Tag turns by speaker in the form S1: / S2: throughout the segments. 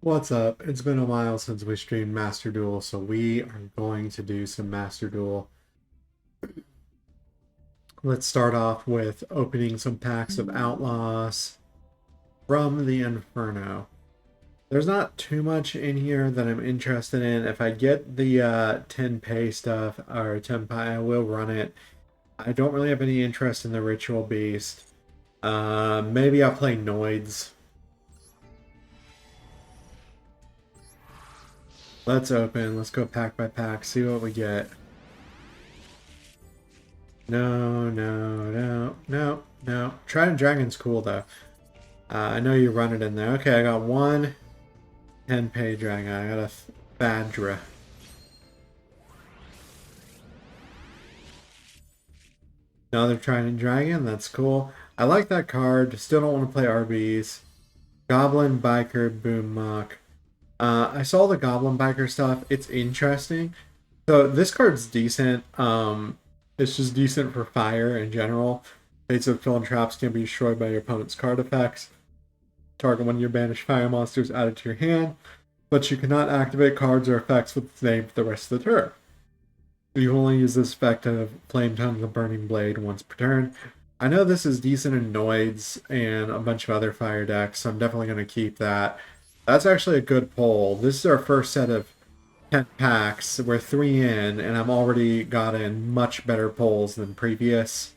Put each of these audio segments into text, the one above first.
S1: What's up? It's been a while since we streamed Master Duel, so we are going to do some Master Duel. Let's start off with opening some packs of Outlaws from the Inferno. There's not too much in here that I'm interested in. If I get the 10 pay stuff or 10 pie, I will run it. I don't really have any interest in the Ritual Beast. Maybe I'll play Noids. Let's open. Let's go pack by pack, see what we get. No, no, no, no, no. Trident Dragon's cool though. I know you run it in there. Okay, I got one 10 pay dragon. I got a Badra. Another Trident Dragon. That's cool. I like that card. Still don't want to play RBs. Goblin Biker Boom Mock. I saw the Goblin Biker stuff. It's interesting. So this card's decent. It's just decent for fire in general. Fates of Fill and Traps can be destroyed by your opponent's card effects. Target one of your banished fire monsters added to your hand, but you cannot activate cards or effects with its name for the rest of the turn. You can only use this effect of Flame Tongue the Burning Blade once per turn. I know this is decent in Noids and a bunch of other fire decks, so I'm definitely going to keep that. That's actually a good pull. This is our first set of 10 packs. We're 3 in, and I've already gotten much better pulls than previous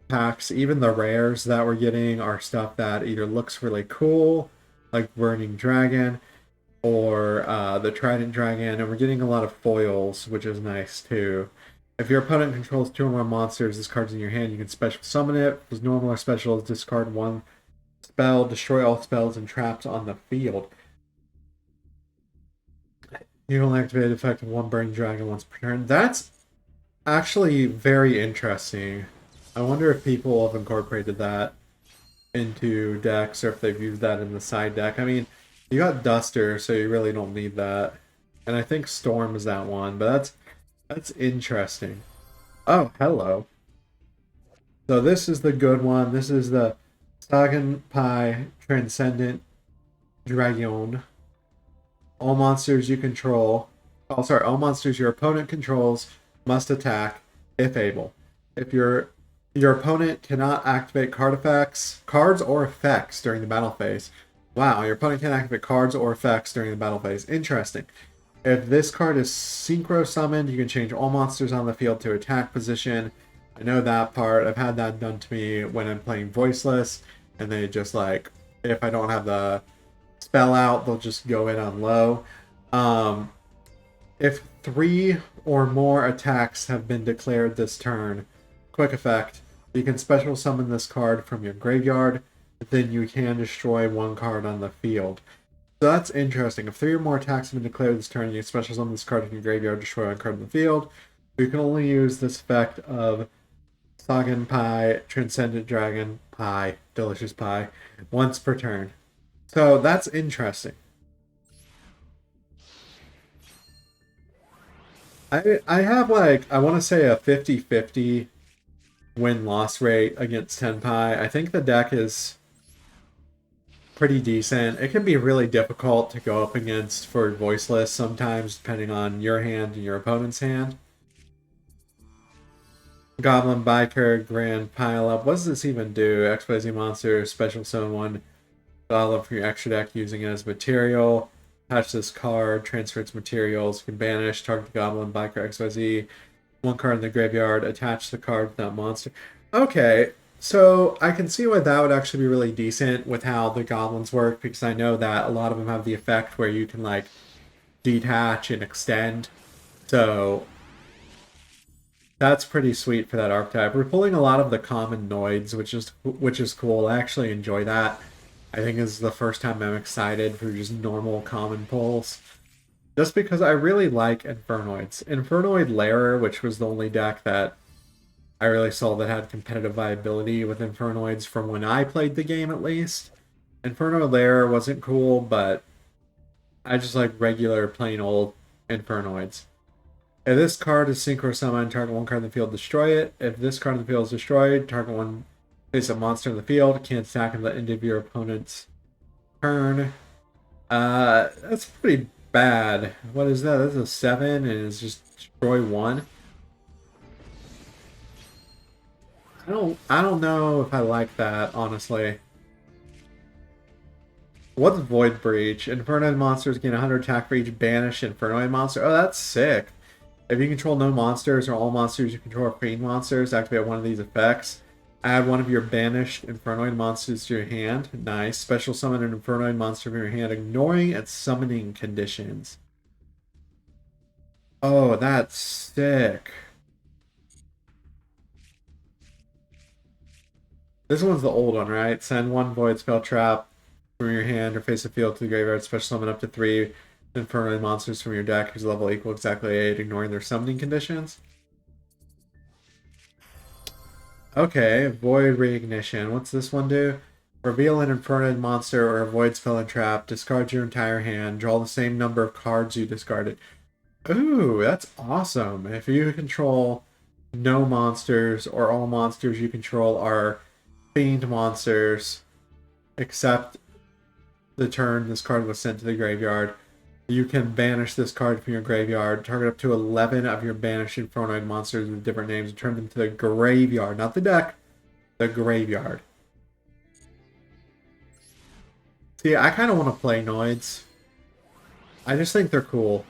S1: packs. Even the rares that we're getting are stuff that either looks really cool, like Burning Dragon, or the Trident Dragon, and we're getting a lot of foils, which is nice too. If your opponent controls 2 or more monsters, this card's in your hand, you can special summon it. If normal or special, discard 1 spell, destroy all spells and traps on the field. You can only activate the effect of 1 Burning Dragon once per turn. That's actually very interesting. I wonder if people have incorporated that into decks or if they've used that in the side deck. I mean, you got Duster, so you really don't need that. And I think Storm is that one, but that's interesting. Oh, hello. So this is the good one. This is the Sagan Pi Transcendent Dragon. All monsters you control. Oh, sorry. All monsters your opponent controls must attack if able. If your opponent cannot activate cards or effects during the battle phase. Wow, your opponent can activate cards or effects during the battle phase. Interesting. If this card is synchro summoned, you can change all monsters on the field to attack position. I know that part. I've had that done to me when I'm playing voiceless, and they just like, if I don't have the spell out, they'll just go in on low. If 3 or more attacks have been declared this turn, quick effect, you can special summon this card from your graveyard, then you can destroy 1 card on the field. So that's interesting. If 3 or more attacks have been declared this turn, you can special summon this card from your graveyard, destroy 1 card on the field. You can only use this effect of Sagan Pie, Transcendent Dragon Pie, Delicious Pie, once per turn. So that's interesting. I have like, I want to say a 50-50 win-loss rate against Tenpai. I think the deck is pretty decent. It can be really difficult to go up against for voiceless sometimes, depending on your hand and your opponent's hand. Goblin Biker, Grand Pile Up. What does this even do? XYZ monster, special summon 1 goblin from your extra deck using it as material. Attach this card, transfer its materials. You can banish, target the Goblin Biker XYZ. 1 card in the graveyard, attach the card to that monster. Okay, so I can see why that would actually be really decent with how the goblins work, because I know that a lot of them have the effect where you can like detach and extend. So that's pretty sweet for that archetype. We're pulling a lot of the common noids, which is cool. I actually enjoy that. I think this is the first time I'm excited for just normal common pulls. Just because I really like Infernoids. Infernoid Lairer, which was the only deck that I really saw that had competitive viability with Infernoids from when I played the game at least. Inferno Lairer wasn't cool, but I just like regular plain old Infernoids. If this card is synchro summoned, target 1 card in the field, destroy it. If this card in the field is destroyed, target 1 face a monster in the field, can't attack at the end of your opponent's turn. That's pretty bad. What is that? That's a 7 and it's just destroy 1. I don't know if I like that, honestly. What's Void Breach? Inferno monsters gain 100 attack for each banished Inferno monster. Oh, that's sick. If you control no monsters or all monsters you control are fiend monsters, activate one of these effects. Add one of your banished Infernoid monsters to your hand. Nice. Special summon an Infernoid monster from your hand, ignoring its summoning conditions. Oh, that's sick. This one's the old one, right? Send one Void Spell Trap from your hand or face a field to the graveyard. Special summon up to 3 Infernoid monsters from your deck whose level equal exactly 8, ignoring their summoning conditions. Okay, Void Reignition. What's this one do? Reveal an Infernoid monster or a Void Spell and Trap. Discard your entire hand. Draw the same number of cards you discarded. Ooh, that's awesome. If you control no monsters or all monsters you control are fiend monsters, except the turn this card was sent to the graveyard, you can banish this card from your graveyard, target up to 11 of your banished Infernoid monsters with different names, and turn them to the graveyard. Not the deck, the graveyard. See, I kind of want to play Noids. I just think they're cool.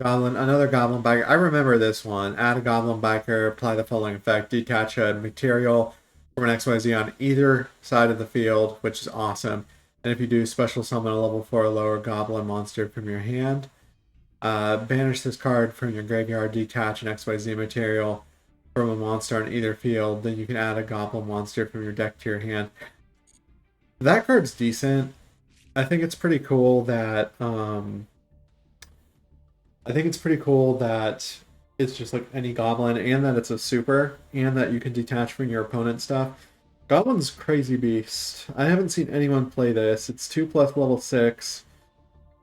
S1: Goblin, another Goblin Biker. I remember this one. Add a Goblin Biker, apply the following effect. Detach a material from an XYZ on either side of the field, which is awesome. And if you do, special summon a level 4 or lower Goblin monster from your hand. Banish this card from your graveyard, detach an XYZ material from a monster on either field. Then you can add a Goblin monster from your deck to your hand. That card's decent. I think it's pretty cool that... it's just like any goblin, and that it's a super, and that you can detach from your opponent's stuff. Goblin's crazy beast. I haven't seen anyone play this. It's 2+ level 6,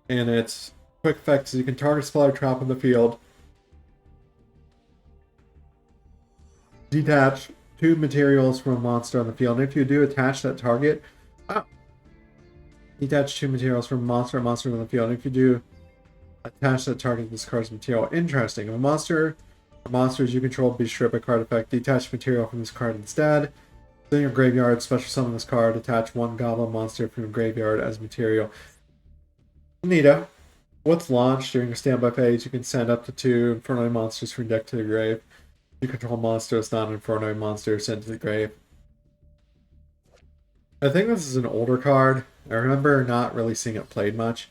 S1: and it's quick effects. You can target spell or trap in the field. Detach 2 materials from a monster on the field. And if you do attach that target, detach 2 materials from a monster on the field. And if you do attach that target to this card's material. Interesting. If a monster or monsters you control be strip a card effect, detach material from this card instead. In your graveyard, special summon this card, attach 1 goblin monster from your graveyard as material. Neato. What's launched during your standby phase, you can send up to 2 Inferno monsters from your deck to the grave. You control monsters, not an Inferno monster, sent to the grave. I think this is an older card. I remember not really seeing it played much.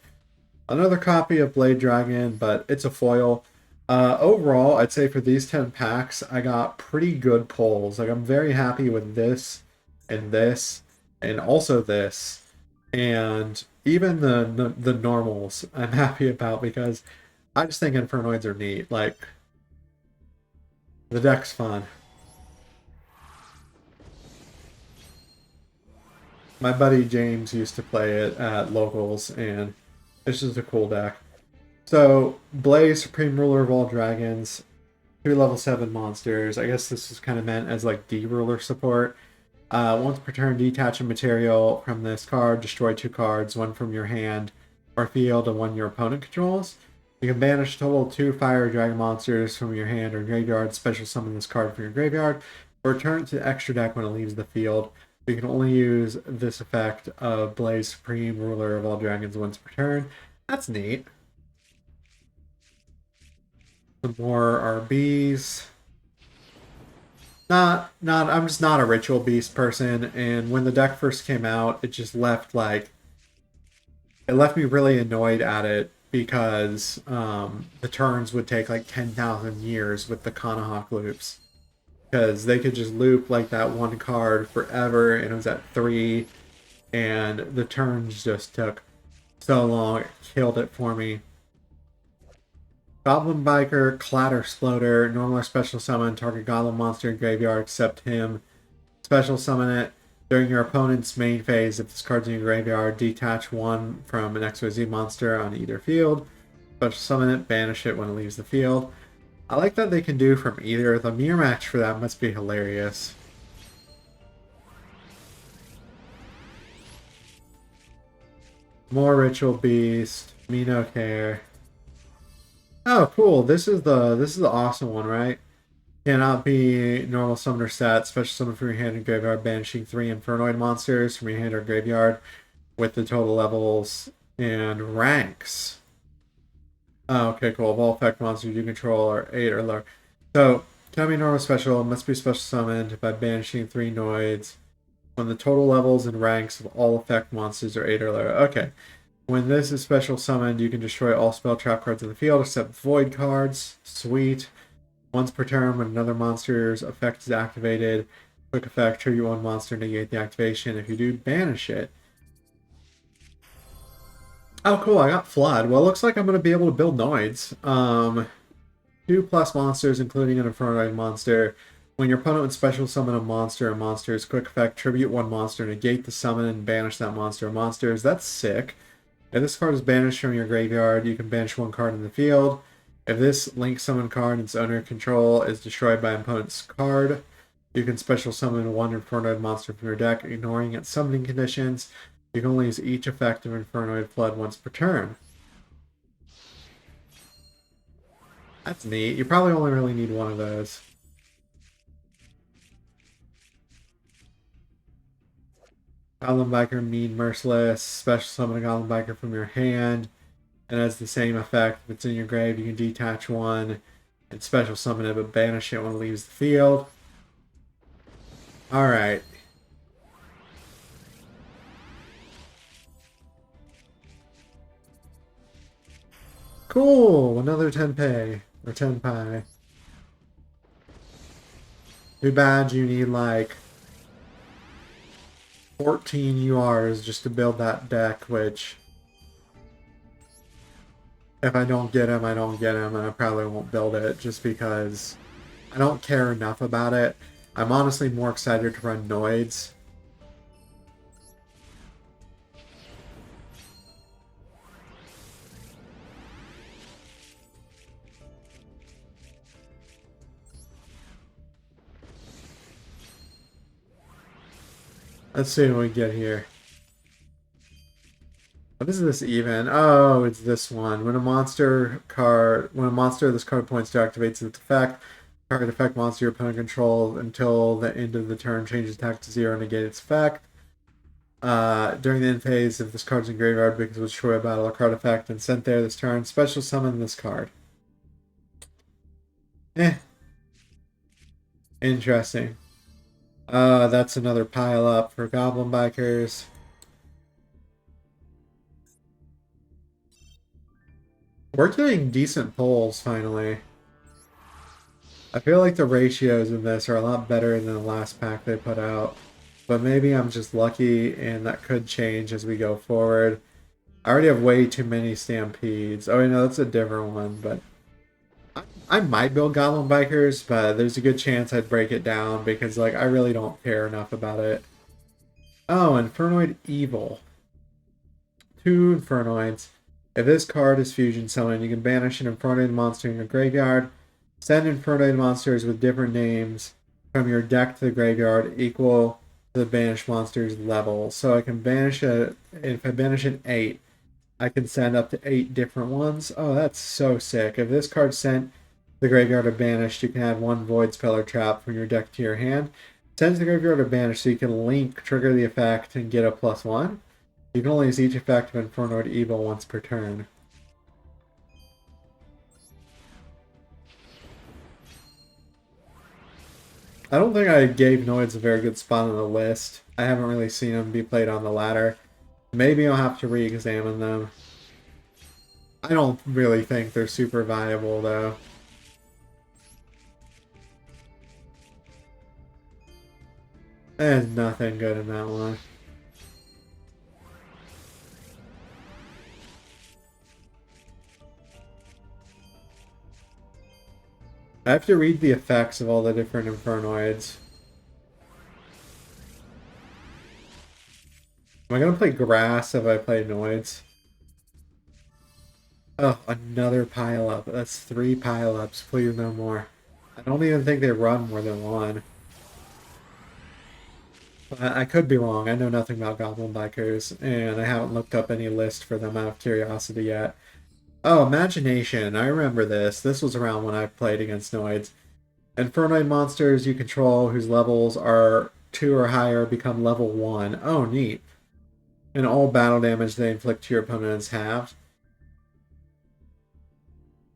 S1: Another copy of Blade Dragon, but it's a foil. Overall, I'd say for these 10 packs, I got pretty good pulls. Like, I'm very happy with this, and also this. And even the normals, I'm happy about because I just think Infernoids are neat. Like, the deck's fun. My buddy James used to play it at locals, and it's just a cool deck. So, Blaze, Supreme Ruler of all dragons, 2 level 7 monsters. I guess this is kind of meant as like D-Ruler support. Once per turn, detach a material from this card, destroy 2 cards, 1 from your hand or field and 1 your opponent controls. You can banish a total of 2 fire dragon monsters from your hand or graveyard, special summon this card from your graveyard, or return it to the extra deck when it leaves the field. You can only use this effect of Blaze, Supreme Ruler of all dragons once per turn. That's neat. Some more RBs. I'm just not a Ritual Beast person, and when the deck first came out, it just left me really annoyed at it because the turns would take like 10,000 years with the Kanahawk loops. Because they could just loop like that one card forever, and it was at 3, and the turns just took so long, it killed it for me. Goblin Biker, Clatter Sploder, normal or special summon, target Goblin monster in graveyard except him. Special summon it during your opponent's main phase. If this card's in your graveyard, detach 1 from an XYZ monster on either field. Special summon it, banish it when it leaves the field. I like that they can do from either. The mirror match for that must be hilarious. More Ritual Beast. Me no care. Oh, cool. This is the awesome one, right? Cannot be normal summoner stat, special summon from your hand and graveyard, banishing 3 Infernoid monsters from your hand or graveyard with the total levels and ranks. Oh, okay, cool. Of all effect monsters you control are 8 or lower. So, cannot be normal special, must be special summoned by banishing 3 Noids when the total levels and ranks of all effect monsters are 8 or lower. Okay. When this is special summoned, you can destroy all spell trap cards in the field except void cards. Sweet. Once per turn, when another monster's effect is activated, quick effect, trigger one monster, negate the activation. If you do, banish it. Oh, cool, I got Flood. Well, it looks like I'm going to be able to build Noids. 2+ monsters, including an Infernoid monster. When your opponent would special summon a monster's quick effect, tribute one monster, negate the summon, and banish that monster or monsters. That's sick. If this card is banished from your graveyard, you can banish one card in the field. If this link summon card and its owner control is destroyed by an opponent's card, you can special summon one Infernoid monster from your deck, ignoring its summoning conditions. You can only use each effect of Infernoid Flood once per turn. That's neat. You probably only really need one of those. Goblin Biker, Mean Merciless. Special summon a Goblin Biker from your hand. And has the same effect. If it's in your grave, you can detach one and special summon it, but banish it when it leaves the field. Alright. Cool! Another 10 pay. Or 10 pie. Too bad you need like 14 URs just to build that deck, which if I don't get him, I don't get him, and I probably won't build it just because I don't care enough about it. I'm honestly more excited to run Noids. Let's see what we get here. What is this even? Oh, it's this one. When a monster this card points to activates its effect, target effect monster your opponent controls until the end of the turn changes attack to 0 and negate its effect. During the end phase, if this card's in graveyard because it was destroyed by a card effect and sent there this turn, special summon this card. Interesting. That's another pile up for Goblin Bikers. We're getting decent pulls, finally. I feel like the ratios in this are a lot better than the last pack they put out. But maybe I'm just lucky, and that could change as we go forward. I already have way too many Stampedes. Oh, no, that's a different one, but... I might build Goblin Bikers, but there's a good chance I'd break it down because, like, I really don't care enough about it. Oh, Infernoid Evil. 2 Infernoids. If this card is fusion summoned, you can banish an Infernoid monster in your graveyard. Send Infernoid monsters with different names from your deck to the graveyard equal to the banished monster's level. So I can banish if I banish an 8, I can send up to 8 different ones. Oh, that's so sick. If this card's sent to the graveyard or banished, you can add 1 void spell or trap from your deck to your hand. Send to the graveyard or banished so you can link, trigger the effect, and get a +1. You can only use each effect of Infernoid Evil once per turn. I don't think I gave Noids a very good spot on the list. I haven't really seen them be played on the ladder. Maybe I'll have to re-examine them. I don't really think they're super viable, though. There's nothing good in that one. I have to read the effects of all the different Infernoids. Am I going to play Grass if I play Noids? Oh, another pile-up. That's 3 pile-ups. Please no more. I don't even think they run more than 1. I could be wrong. I know nothing about Goblin Bikers, and I haven't looked up any list for them out of curiosity yet. Oh, Imagination. I remember this. This was around when I played against Noids. Infernoid monsters you control whose levels are 2 or higher become level 1. Oh, neat. And all battle damage they inflict to your opponent is halved.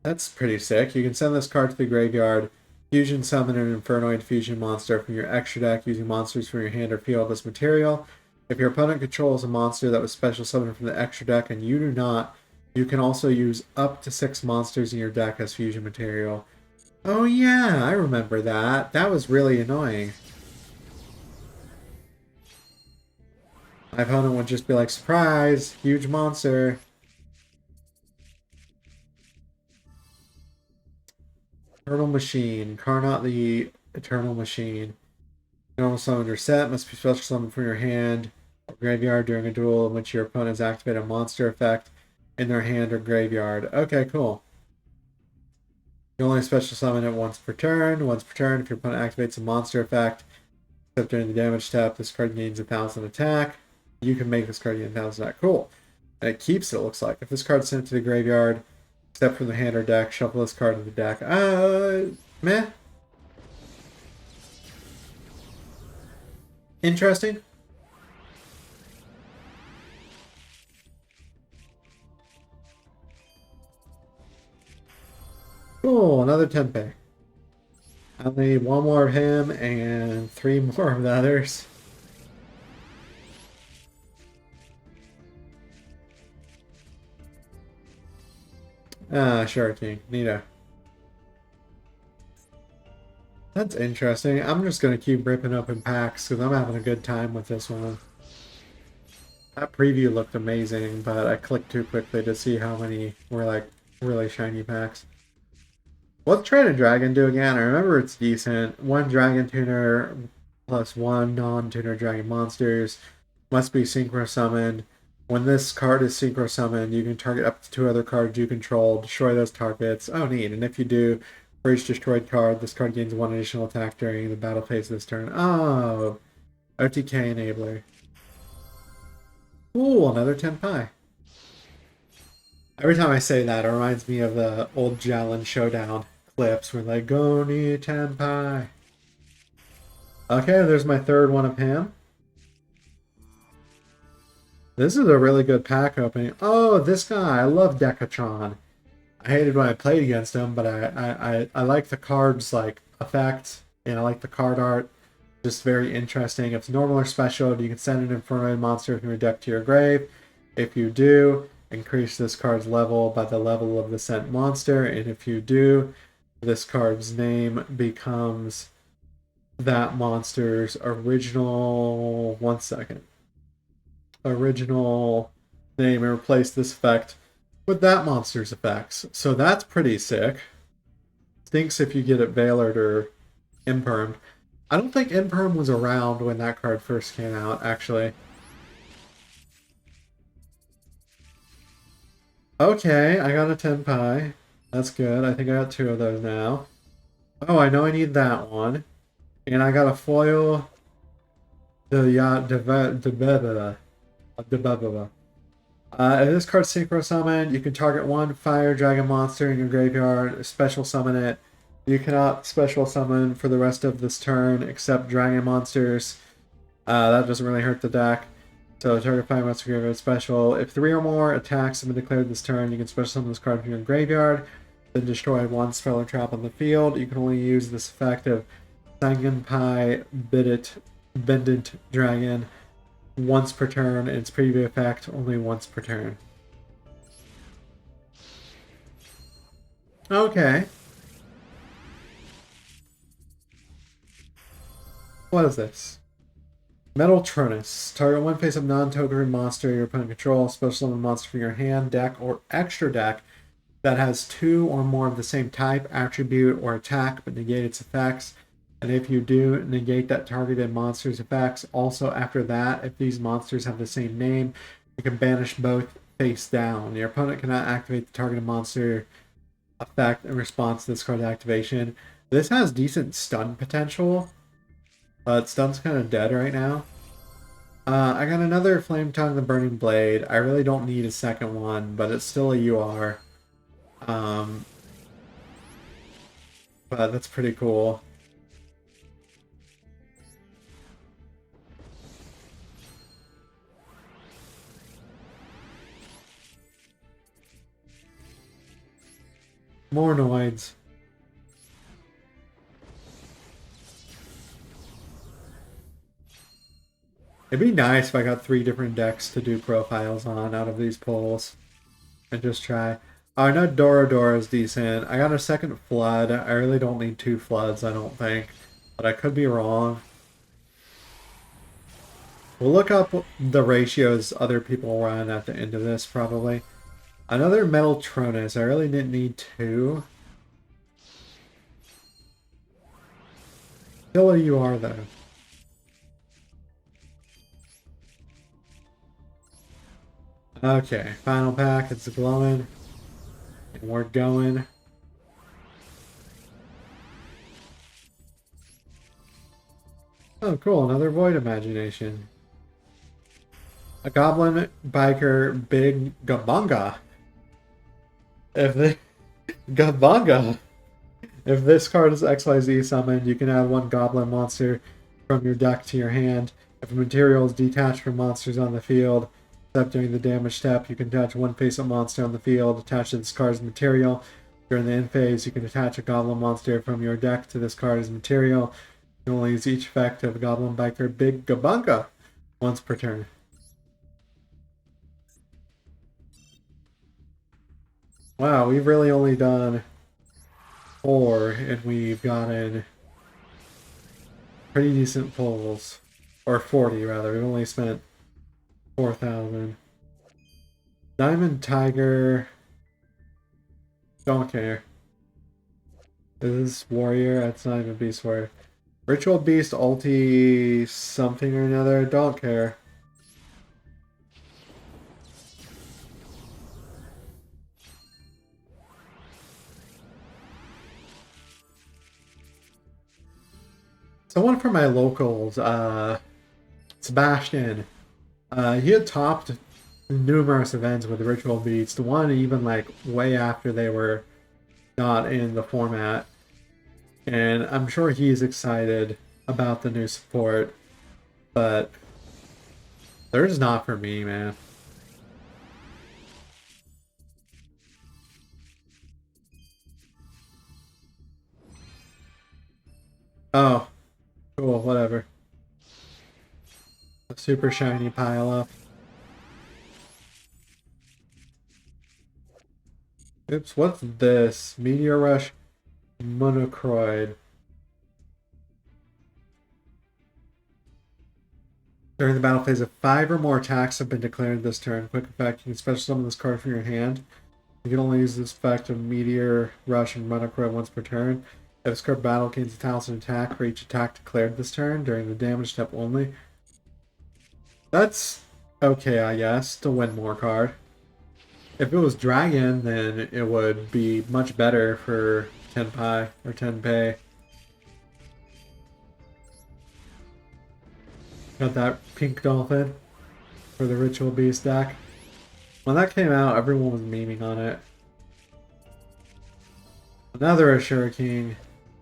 S1: That's pretty sick. You can send this card to the graveyard, fusion summon an Infernoid fusion monster from your extra deck using monsters from your hand or field as material. If your opponent controls a monster that was special summoned from the extra deck and you do not, you can also use up to 6 monsters in your deck as fusion material. Oh yeah, I remember that. That was really annoying. My opponent would just be like, surprise, huge monster. Eternal Machine. Carnot the Eternal Machine. Normal summon your set must be special summoned from your hand or graveyard during a duel in which your opponent has activated a monster effect in their hand or graveyard. Okay, cool. You only special summon it once per turn. Once per turn, if your opponent activates a monster effect, except during the damage step, this card gains 1,000 attack. You can make this card gain 1,000 attack. Cool. And it keeps it, looks like. If this card's sent to the graveyard, except from the hand or deck, shuffle this card to the deck. Meh. Interesting. Cool, another Tempe. I need one more of him and 3 more of the others. Ah, sure, King. Neato. That's interesting. I'm just going to keep ripping open packs because I'm having a good time with this one. That preview looked amazing, but I clicked too quickly to see how many were like really shiny packs. What's Trident Dragon do again? I remember it's decent. 1 Dragon Tuner plus 1 non-tuner Dragon monsters. Must be synchro summoned. When this card is synchro summoned, you can target up to 2 other cards you control, destroy those targets. Oh, neat. And if you do, for each destroyed card, this card gains 1 additional attack during the battle phase of this turn. Oh, OTK enabler. Ooh, another Tenpai. Every time I say that, it reminds me of the old Jalen Showdown clips where like, go ni Tenpai. Okay, there's my 3rd one of him. This is a really good pack opening. Oh, this guy. I love Decatron. I hated when I played against him, but I like the cards like effect, and I like the card art. Just very interesting. If it's normal or special, you can send an Inferno monster from your deck to your grave. If you do, increase this card's level by the level of the sent monster, and if you do, this card's name becomes that monster's original... 1 second. Original name, and replace this effect with that monster's effects. So that's pretty sick. Stinks if you get it Veilered or Impermed. I don't think Imperm was around when that card first came out, actually. Okay, I got a Tenpai. That's good. I think I got 2 of those now. Oh, I know I need that one. And I got a foil... If this card's synchro summoned, you can target 1 fire dragon monster in your graveyard, special summon it. You cannot special summon for the rest of this turn except dragon monsters. That doesn't really hurt the deck. So target fire monster graveyard special. If 3 or more attacks have been declared this turn, you can special summon this card from your graveyard, then destroy 1 spell or trap on the field. You can only use this effect of Sangenpai Bendant Dragon once per turn, and its preview effect only once per turn. Okay. What is this? Metal Tronus. Target 1 face-up non-token monster your opponent controls. Special summon a monster from your hand, deck, or extra deck that has 2 or more of the same type, attribute, or attack, but negate its effects. And if you do, negate that targeted monster's effects. Also, after that, if these monsters have the same name, you can banish both face down. Your opponent cannot activate the targeted monster effect in response to this card's activation. This has decent stun potential. Stun's kind of dead right now. I got another Flame Tongue the Burning Blade. I really don't need a second one, but it's still a UR. Um, but that's pretty cool. More noids. It'd be nice if I got 3 different decks to do profiles on out of these polls. And just try. Oh, I know Dora is decent. I got a second Flood. I really don't need 2 Floods, I don't think. But I could be wrong. We'll look up the ratios other people run at the end of this, probably. Another Metal Tronus. I really didn't need 2. Still a UR, though. Okay, final pack. It's glowing. And we're going. Oh, cool. Another Void Imagination. A Goblin Biker Big Gabunga. If the Gabunga. If this card is XYZ summoned, you can add 1 Goblin monster from your deck to your hand. If a material is detached from monsters on the field, except during the damage step, you can attach 1 face-up monster on the field attached to this card's material. During the end phase, you can attach a Goblin monster from your deck to this card's material. You can only use each effect of Goblin Biker Big Gabunga once per turn. Wow, we've really only done 4, and we've gotten pretty decent pulls. Or 40, rather. We've only spent 4,000. Diamond Tiger. Don't care. This is Warrior. That's not even Beast Warrior. Ritual Beast ulti something or another. Don't care. Someone from my locals, Sebastian, he had topped numerous events with Ritual Beast. One even like way after they were not in the format. And I'm sure he's excited about the new support, but they're just not for me, man. Oh, cool, whatever. A super shiny pile up. Oops, what's this? Meteor Rush Monocroid. During the battle phase, if 5 or more attacks have been declared this turn, quick effect, you can special summon this card from your hand. You can only use this effect of Meteor Rush and Monocroid once per turn. If this card battle gains a Talisman attack for each attack declared this turn during the damage step only. That's okay, I guess, to win more card. If it was Dragon, then it would be much better for 10 pi or 10 pay. Got that pink dolphin for the Ritual Beast deck. When that came out, everyone was memeing on it. Another Assure King.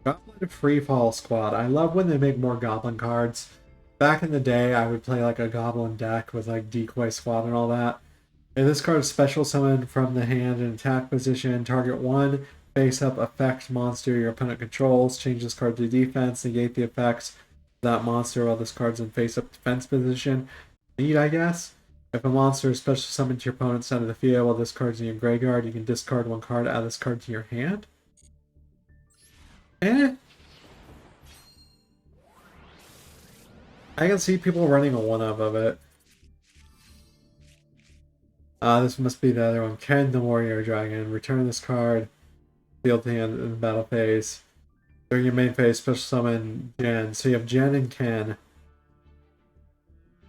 S1: Goblin Freefall Squad. I love when they make more Goblin cards. Back in the day, I would play like a Goblin deck with like Decoy Squad and all that. And this card is special summon from the hand in attack position. Target 1 face-up effect monster your opponent controls. Change this card to defense. Negate the effects of that monster while this card's in face-up defense position. Neat, I guess. If a monster is special summoned to your opponent's side of the field while this card's in your graveyard, you can discard 1 card, add this card to your hand. Eh? I can see people running a 1-of it. This must be the other one. Ken the Warrior Dragon. Return this card. Field to hand in the battle phase. During your main phase, special summon Jen. So you have Jen and Ken.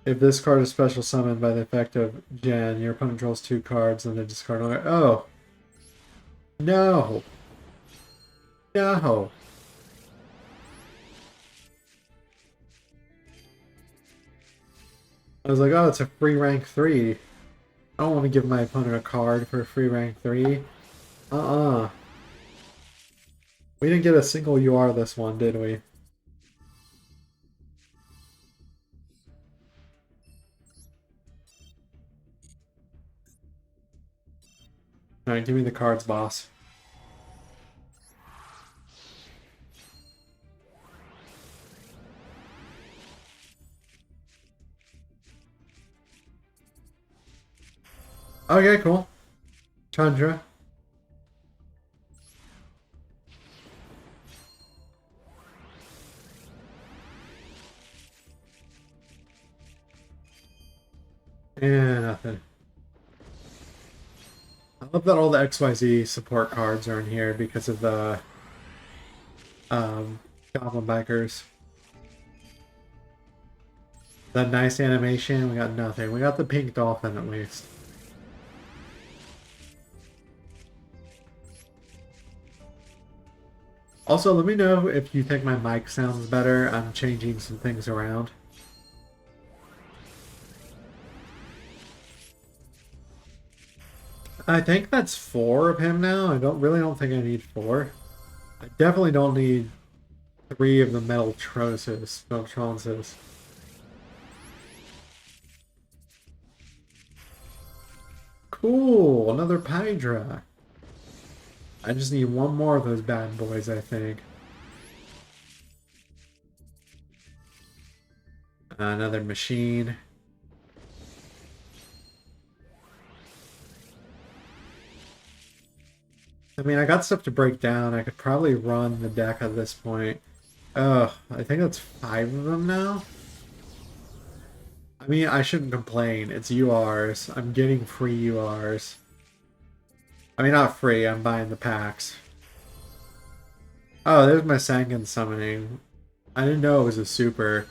S1: If this card is special summoned by the effect of Jen, your opponent draws 2 cards and then discard one. Oh! No! No! I was like, oh, it's a free rank 3. I don't want to give my opponent a card for a free rank 3. Uh-uh. We didn't get a single UR this one, did we? Alright, give me the cards, boss. Okay, cool. Chandra. Yeah, nothing. I love that all the XYZ support cards are in here because of the um, Goblin Bikers. That nice animation, we got nothing. We got the pink dolphin at least. Also, let me know if you think my mic sounds better. I'm changing some things around. I think that's 4 of him now. I don't think I need 4. I definitely don't need 3 of the metal Tronses. Cool, another Pydra. I just need one more of those bad boys, I think. Another machine. I mean, I got stuff to break down. I could probably run the deck at this point. Oh, I think that's 5 of them now. I mean, I shouldn't complain. It's URs. I'm getting free URs. I mean, not free. I'm buying the packs. Oh, there's my Sangan summoning. I didn't know it was a super.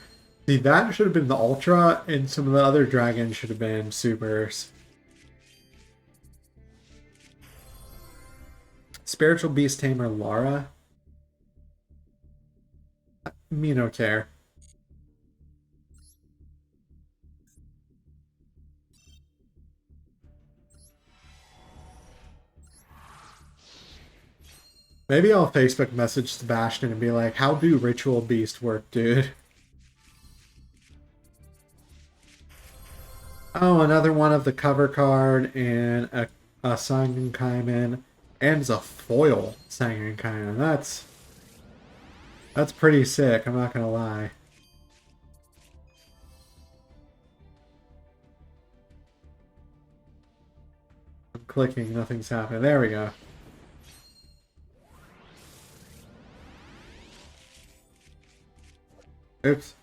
S1: See, that should have been the Ultra, and some of the other dragons should have been supers. Spiritual Beast Tamer Lara? Me no care. Maybe I'll Facebook message Sebastian and be like, how do Ritual Beast work, dude? Oh, another one of the cover card and a Sangenkaimen. And it's a foil Sangenkaimen. That's pretty sick, I'm not gonna lie. I'm clicking, nothing's happening. There we go. Oops.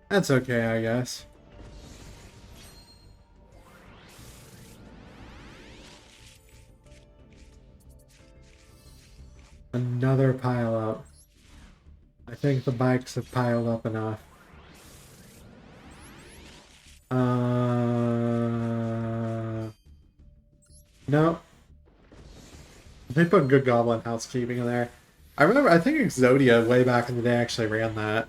S1: That's okay, I guess. Another pile up. I think the bikes have piled up enough. No. They put good goblin housekeeping in there. I remember, I think Exodia way back in the day actually ran that.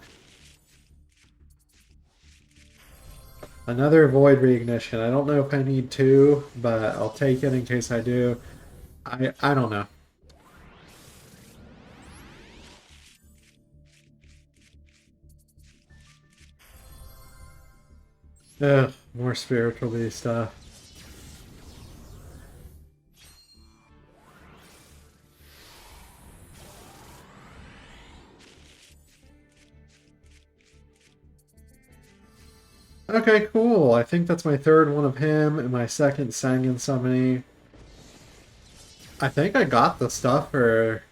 S1: Another void reignition. I don't know if I need 2, but I'll take it in case I do. I don't know. Ugh, more spiritual beast stuff. Okay, cool. I think that's my 3rd one of him and my 2nd Sangan summoning. I think I got the stuff for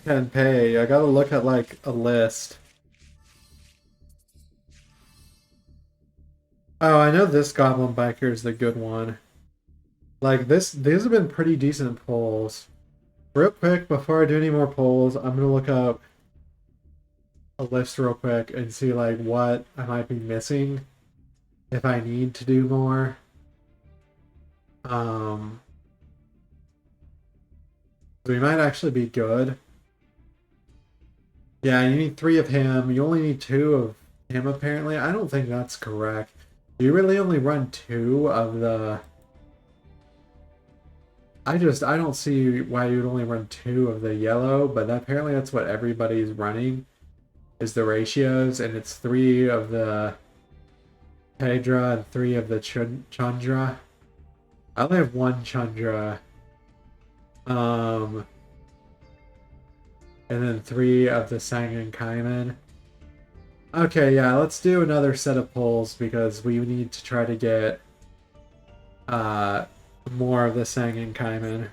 S1: 10 pay. I gotta look at like a list. Oh, I know this Goblin Biker is the good one. Like these have been pretty decent polls. Real quick, before I do any more polls, I'm gonna look up a list real quick and see like what I might be missing. if I need to do more. So we might actually be good. Yeah, you need 3 of him. You only need 2 of him, apparently. I don't think that's correct. You really only run 2 of the... I don't see why you'd only run 2 of the yellow, but apparently that's what everybody's running, is the ratios, and it's 3 of the Pedra and 3 of the Chandra. I only have 1 Chandra. And then 3 of the Sangan Kaiman. Okay, yeah, let's do another set of pulls because we need to try to get more of the Sangan Kaiman.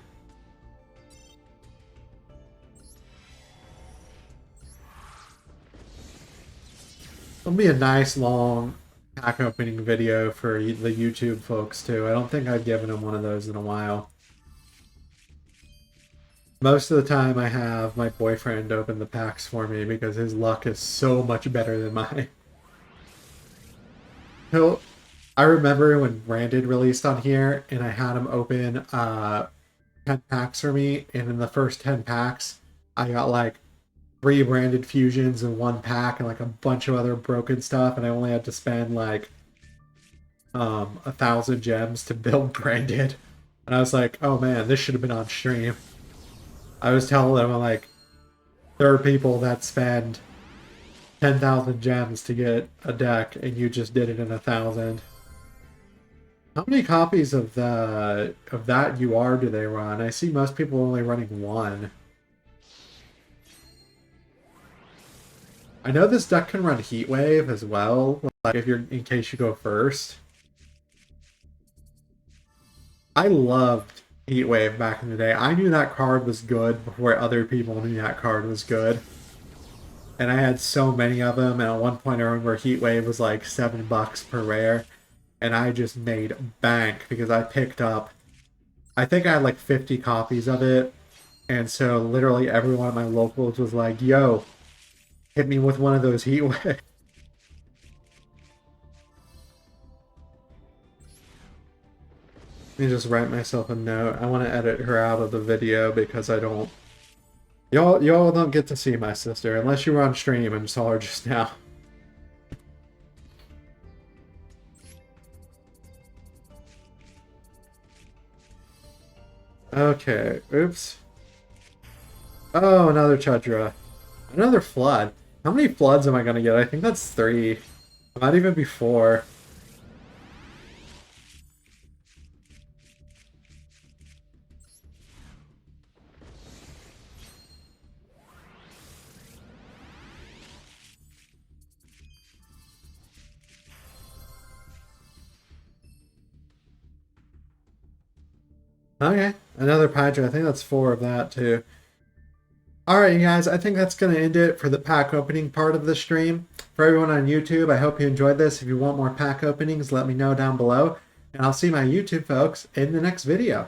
S1: It'll be a nice long pack opening video for the YouTube folks too. I don't think I've given them one of those in a while. Most of the time I have my boyfriend open the packs for me because his luck is so much better than mine. I remember when Branded released on here and I had him open 10 packs for me, and in the first 10 packs I got like 3 branded fusions in 1 pack and like a bunch of other broken stuff, and I only had to spend like 1,000 gems to build branded. And I was like, oh man, this should have been on stream. I was telling them, like, there are people that spend 10,000 gems to get a deck, and you just did it in 1,000. How many copies of that UR do they run? I see most people only running 1. I know this deck can run Heatwave as well, like if you're in case you go first. I loved Heatwave back in the day. I knew that card was good before other people knew that card was good. And I had so many of them, and at one point I remember Heatwave was like $7 per rare, and I just made bank because I picked up, I think I had like 50 copies of it, and so literally everyone at my locals was like, yo, hit me with one of those Heatwave. Let me just write myself a note. I want to edit her out of the video because I don't... Y'all don't get to see my sister unless you were on stream and saw her just now. Okay, oops. Oh, another Chudra. Another Flood. How many Floods am I gonna get? I think that's 3. Might even be 4. Okay, another Padre. I think that's 4 of that too. Alright, you guys, I think that's going to end it for the pack opening part of the stream. For everyone on YouTube, I hope you enjoyed this. If you want more pack openings, let me know down below. And I'll see my YouTube folks in the next video.